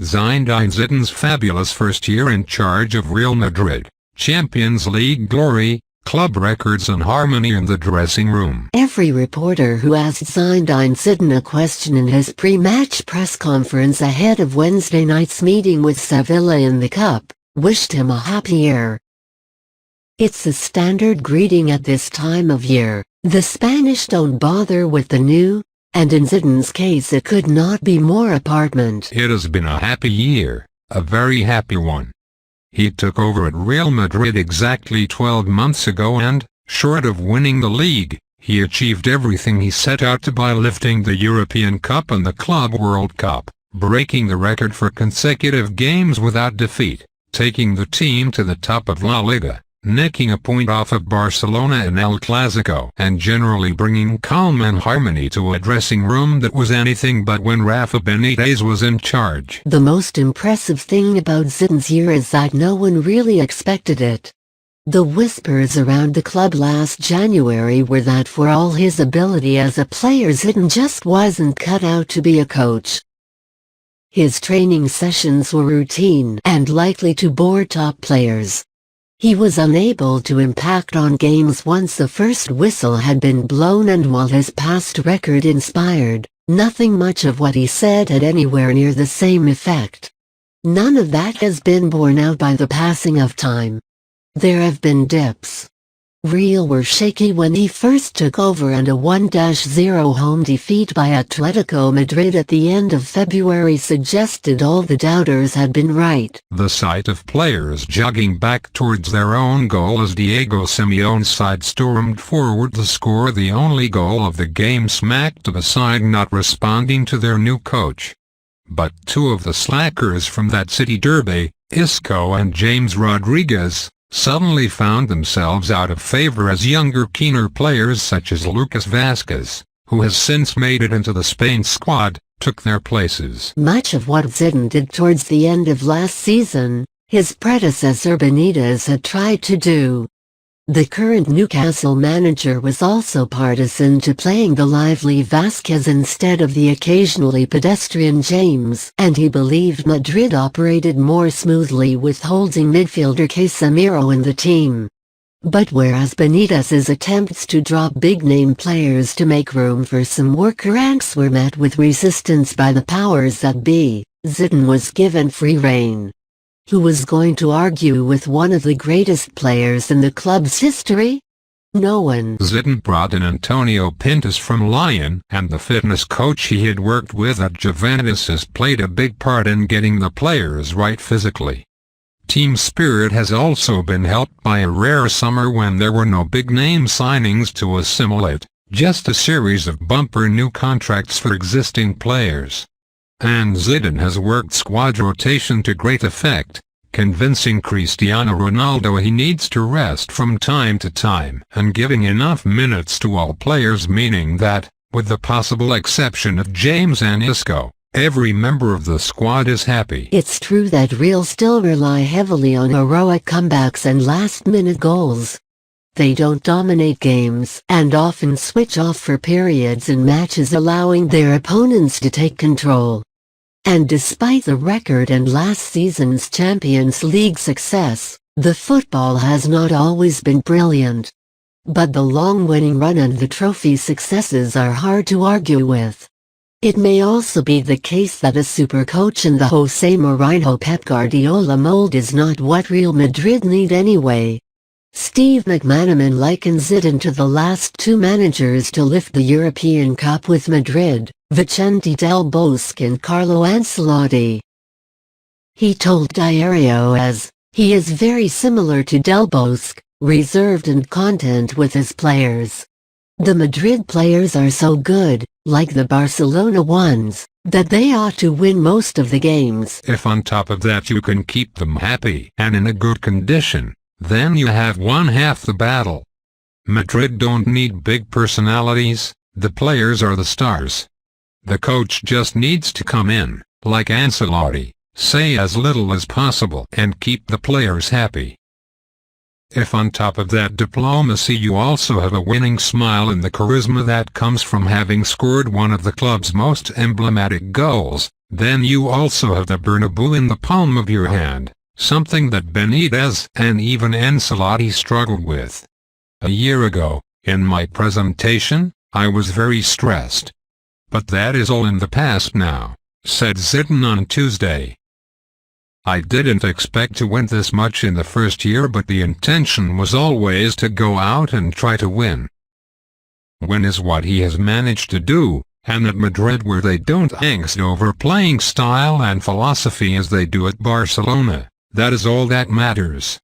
Zinedine Zidane's fabulous first year in charge of Real Madrid, Champions League glory, club records and harmony in the dressing room. Every reporter who asked Zinedine Zidane a question in his pre-match press conference ahead of Wednesday night's meeting with Sevilla in the Cup, wished him a happy year. It's a standard greeting at this time of year. The Spanish don't bother with the new, and in Zidane's case it could not be more apparent. It has been a happy year, a very happy one. He took over at Real Madrid exactly 12 months ago and, short of winning the league, he achieved everything he set out to by lifting the European Cup and the Club World Cup, breaking the record for consecutive games without defeat, taking the team to the top of La Liga, nicking a point off of Barcelona in El Clasico, and generally bringing calm and harmony to a dressing room that was anything but when Rafa Benitez was in charge. The most impressive thing about Zidane's year is that no one really expected it. The whispers around the club last January were that for all his ability as a player, Zidane just wasn't cut out to be a coach. His training sessions were routine and likely to bore top players. He was unable to impact on games once the first whistle had been blown, and while his past record inspired, nothing much of what he said had anywhere near the same effect. None of that has been borne out by the passing of time. There have been dips. Real were shaky when he first took over, and a 1-0 home defeat by Atletico Madrid at the end of February suggested all the doubters had been right. The sight of players jogging back towards their own goal as Diego Simeone's side stormed forward to score the only goal of the game smacked of a side not responding to their new coach. But two of the slackers from that city derby, Isco and James Rodriguez, suddenly found themselves out of favor as younger, keener players such as Lucas Vázquez, who has since made it into the Spain squad, took their places. Much of what Zidane did towards the end of last season, his predecessor Benitez had tried to do. The current Newcastle manager was also partisan to playing the lively Vázquez instead of the occasionally pedestrian James, and he believed Madrid operated more smoothly with holding midfielder Casemiro in the team. But whereas Benitez's attempts to drop big-name players to make room for some worker ants were met with resistance by the powers that be, Zidane was given free rein. Who was going to argue with one of the greatest players in the club's history? No one. Zidane brought in Antonio Pintus from Lyon, and the fitness coach he had worked with at Juventus has played a big part in getting the players right physically. Team spirit has also been helped by a rare summer when there were no big-name signings to assimilate, just a series of bumper new contracts for existing players. And Zidane has worked squad rotation to great effect, convincing Cristiano Ronaldo he needs to rest from time to time and giving enough minutes to all players, meaning that, with the possible exception of James and Isco, every member of the squad is happy. It's true that Real still rely heavily on heroic comebacks and last-minute goals. They don't dominate games and often switch off for periods in matches, allowing their opponents to take control. And despite the record and last season's Champions League success, the football has not always been brilliant. But the long winning run and the trophy successes are hard to argue with. It may also be the case that a super coach in the Jose Mourinho Pep Guardiola mold is not what Real Madrid need anyway. Steve McManaman likens Zidane to the last two managers to lift the European Cup with Madrid, Vicente Del Bosque and Carlo Ancelotti. He told Diario AS, he is very similar to Del Bosque, reserved and content with his players. The Madrid players are so good, like the Barcelona ones, that they ought to win most of the games. If on top of that you can keep them happy and in a good condition, then you have won half the battle. Madrid don't need big personalities, the players are the stars. The coach just needs to come in, like Ancelotti, say as little as possible and keep the players happy. If on top of that diplomacy you also have a winning smile and the charisma that comes from having scored one of the club's most emblematic goals, Then you also have the Bernabeu in the palm of your hand, something that Benitez and even Ancelotti struggled with. A year ago, in my presentation, I was very stressed. But that is all in the past now, said Zidane on Tuesday. I didn't expect to win this much in the first year, but the intention was always to go out and try to win. Win is what he has managed to do, and at Madrid, where they don't angst over playing style and philosophy as they do at Barcelona, that is all that matters.